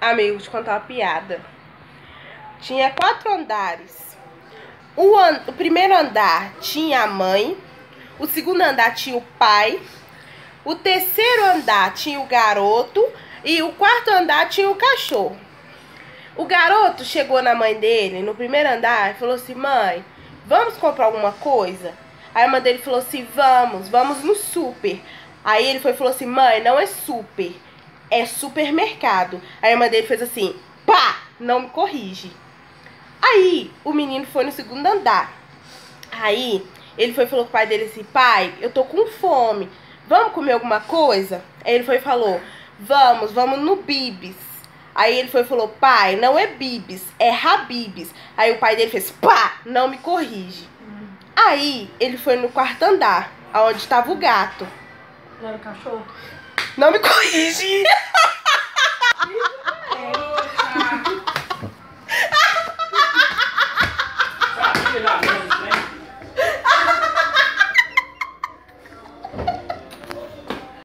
Amigo, vou te contar uma piada. Tinha 4 andares. O primeiro andar tinha a mãe. O segundo andar tinha o pai. O terceiro andar tinha o garoto. E o quarto andar tinha o cachorro. O garoto chegou na mãe dele, no primeiro andar, e falou assim: mãe, vamos comprar alguma coisa? Aí a mãe dele falou assim: vamos no super. Aí ele foi e falou assim: mãe, não é super, é supermercado. Aí a mãe dele fez assim: pá, não me corrige. Aí o menino foi no segundo andar. Aí ele foi e falou com o pai dele assim: pai, eu tô com fome, vamos comer alguma coisa? Aí ele foi e falou: vamos no Bibis. Aí ele foi e falou: pai, não é Bibis, é Habibs. Aí o pai dele fez: pá, não me corrige. Aí ele foi no quarto andar, onde estava o gato. Não era o cachorro? Não me corrige. Sabia,